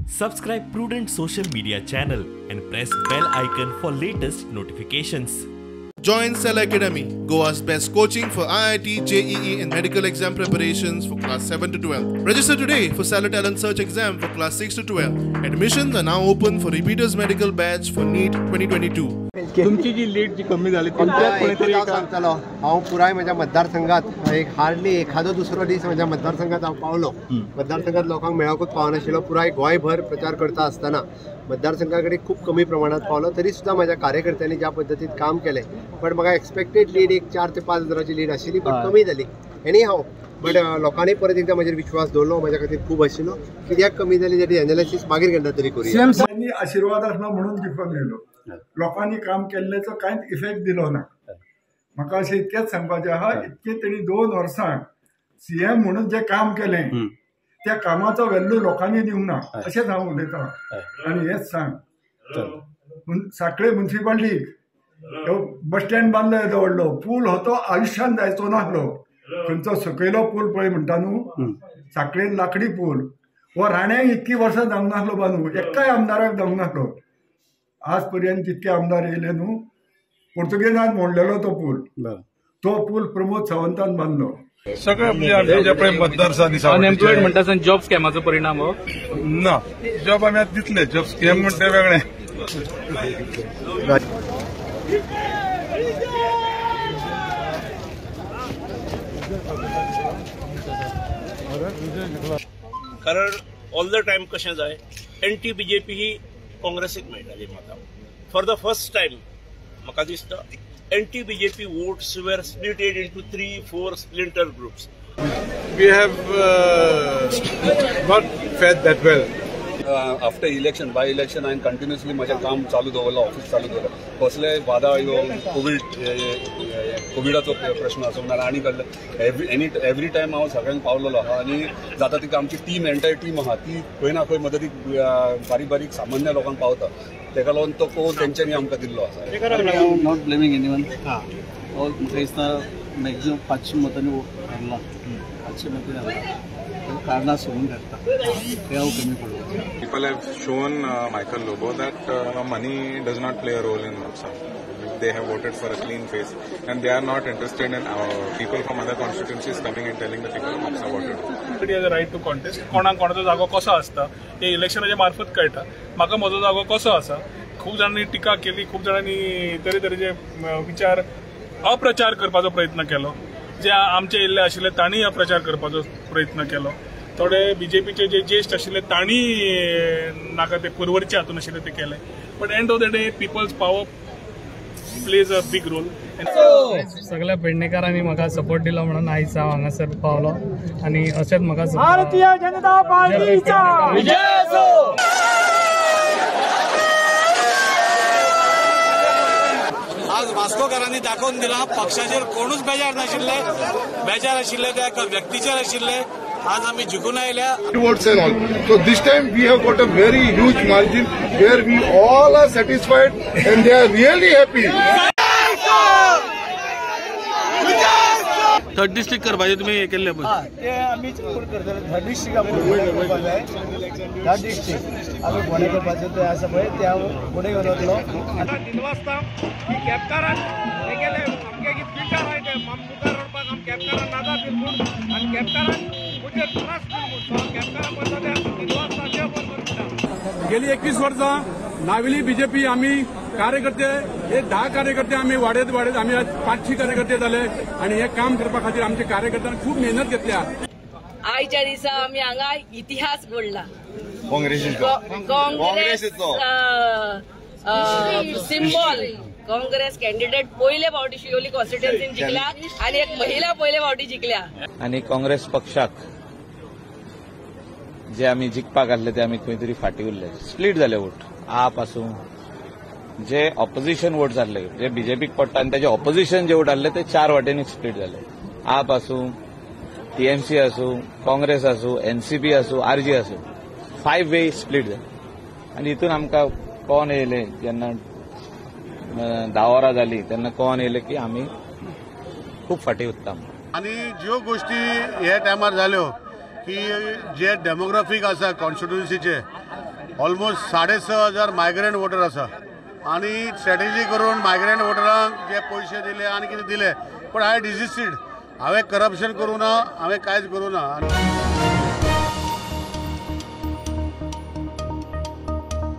Subscribe Prudent social media channel and press bell icon for latest notifications. Join Cell Academy, Goa's best coaching for IIT, JEE and medical exam preparations for class 7 to 12. Register today for Cell Talent Search exam for class 6 to 12. Admissions are now open for repeaters medical batch for NEET 2022. तुमची जी lead जी कमी झाली सांगतलो हांव पुराय म्हज्या मतदारसंघात एक hardly एखादो दुसरो दीस म्हज्या मतदारसंघात हांव पावलो मतदारसंघात लोकांक मेळोकूच पावनाशिल्लो पुराय गोंयभर प्रचार करता आसतना मतदारसंघा कडेन खूब कमी प्रमाणात पावलो तरी सुद्दां म्हज्या कार्यकर्त्यांनी ज्या पद्दतीन काम केलें पण म्हाका एक्सपेक्टेड लीड एक 4 ते 5 हजाराची लीड आशिल्ली पण कमी जाली एनी हांव बट लोकांनी परत एकदा म्हजेर विश्वास दवरलो म्हज्या खातीर खूब आशिल्लो कित्याक कमी जाली तेची एनालिसीस मागीर केन्ना तरी करूया सीएम आशीर्वाद आसना म्हणून जिखून येयलो लोकांनी काम केल्लेचो कांयच इफेक्ट दिलो ना म्हाका अशें इतकेंच सांगपाचें आहा इतके तेणी 2 वर्सां सीएम म्हणून जे काम केलें त्या कामाचो व्हॅल्यू लोकांनी दिवंक ना अशेंच हांव उलयतां आनी हेच सांग सांखळे म्युनिसिपालिटीक बस स्टँड बांदलो येदो व्हडलो पूल हो तो आयुश्यान जायचो नासलो खंयचो सकयलो पूल पळय म्हणटा न्हू सांखळेन लाकडी पूल हो राण्याक इतकी वर्सां जावंक नासलो बांदूंक एक्काय आमदाराक जावंक नासलो आज पर्यंत जितके आमदार येयले न्हू पोर्तुगेजान मोडलेलो तो पूल प्रमोद सावंतान बांदलो सगळे मतदारसंघ अनएम्प्लॉयड म्हणटा जॉब स्कॅमाचो परिणाम हो ना जॉब आम्ही आता दितले जॉब स्कॅम म्हणते वेगळे कारण ऑल द टाइम कशें जाय एंटी बीजेपी ही काँग्रेसीक मेळटाली म्हाका फॉर द फर्स्ट टाइम म्हाका दिसता एंटी बीजेपी वोट्स वर splitted into 3-4 splinter groups. We have not fared that well. After election by election हांवें कंटिन्युअसली म्हजें काम चालू दवरलो ऑफिस चालू दवरलो कसले वादा कोविडाचो प्रश्न आसूं ना आनी एवरी टायम हांव सगळ्यांक पावलेलो आहा आनी जाता तिका आमची टीम एंटायर टीम आहा ती खंय ना खंय मदतीक बारीक बारीक सामान्य लोकांक पावता तेका लागून तो कोल तेंच्यांनी आमकां दिल्लो आसा. नॉट ब्लेमिंग एनीवन म्हाका दिसता मॅक्झिमम 500 मतांनी हारला 500 मतांनी हारला कारणां सोडून घालता ते हांव कमी पडलो. People have shown Michael Lobo that money does not play a role in Mopsa. They have voted for a clean face and they are not interested in people from other constituencies coming and telling the people of Mopsa what to do. It has a right to contest. कोणाक कोणाचो जागो कसो आसता हे इलेक्शनाच्या मार्फत कळटा. म्हाका म्हजो जागो कसो आसा खूब जाणांनी टिका केली खूब जाणांनी तरेतरेचे विचार अप्रचार करपाचो प्रयत्न केलो जे आमचे येयल्ले आशिल्ले तांणी अप्रचार करपाचो प्रयत्न केलो थोडे बीजेपीचे जे ज्येष्ठ आशिल्ले तांणी नाका ते परवरचे हातून आशिल्ले ते केले but end of the day people's power plays a big role. सगळ्या पेडणेकारांनी म्हाका सपोर्ट दिलो म्हणून आयज हांव हांगासर पावलो आनी अशेंच म्हाका भारतीय जनता पार्टीचा विजय असो. आज वास्कोकारांनी दाखवून दिला पक्षाचेर कोणूच बेजार आशिल्ले त्या एका व्यक्तीचेर आशिल्ले आज आम्ही जिखून आयल्या. Votes and all. So this time we have got a very huge margin where we all are satisfied and they are really happy. Third district करपाचे तुमी हे केल्ले पळय ते आमी करतले थर्ड डिस्ट्रिक्ट थर्ड डिस्ट्रिक्ट आमी फोणे करपाचें तें आसा पळय ते हांव फुडें घेवन वतलो. आता 3 वाजता कॅपकारान हे केले आमगे की फिल्टर आहे ते मुखार रडपाक आम कॅपकारान नादा बिलकुल आनी कॅपकारान मुझे त्रास बिलकुल कॅपकारान म्हणटा ते 3 वाजता जे बंद गेली 21 वर्सां नाविली बीजेपी आम्ही कार्यकर्ते हे 10 कार्यकर्ते आम्ही वाडत आम्ही आज 500 कार्यकर्ते झाले आणि हे काम करपा खातीर आमच्या कार्यकर्त्यांनी खूप मेहनत घेतल्या. आयच्या दिसा आम्ही हांगा इतिहास घडला सिंबॉल काँग्रेस कॅन्डिडेट पयले फावटी शिवोली कॉन्स्टिट्युएन्सीन जिखल्या आणि एक महिला पयले फावटी जिखल्या आणि काँग्रेस पक्षाक जे आम्ही जिखपाक आसले ते आम्ही खंय तरी फाटी उरले स्प्लिट जाले वोट आप आसूं जे ऑपोजिशन वोट जाल्ले जे बीजेपीक पडटा आनी त्याचे ऑपोजिशन जे वोट आसले ते 4 वाटेनी स्प्लिट जाले. आप आसूं टीएमसी आसूं काँग्रेस आसूं एनसीपी आसूं आरजी आसूं 5 वे स्प्लिट जाले आनी हितून आमकां कोण येयले जेन्ना 10 वरां जाली तेन्ना कोण येयले की आमी खूब फाटी उत्ता आनी ज्यो गोष्टी हे टायमार जाल्यो की जे डेमोग्राफीक आसा कॉन्स्टिट्युएन्सीचे ऑलमोस्ट 6,500 मायग्रंट वोटर आसा आणि स्ट्रॅटेजी करून मायग्रंट वोटरांक जे पयशे दिले आनी कितें दिले पण हांवें डिजिस्टेड हांवें करप्शन करूं ना हांवें कांयच करूं ना.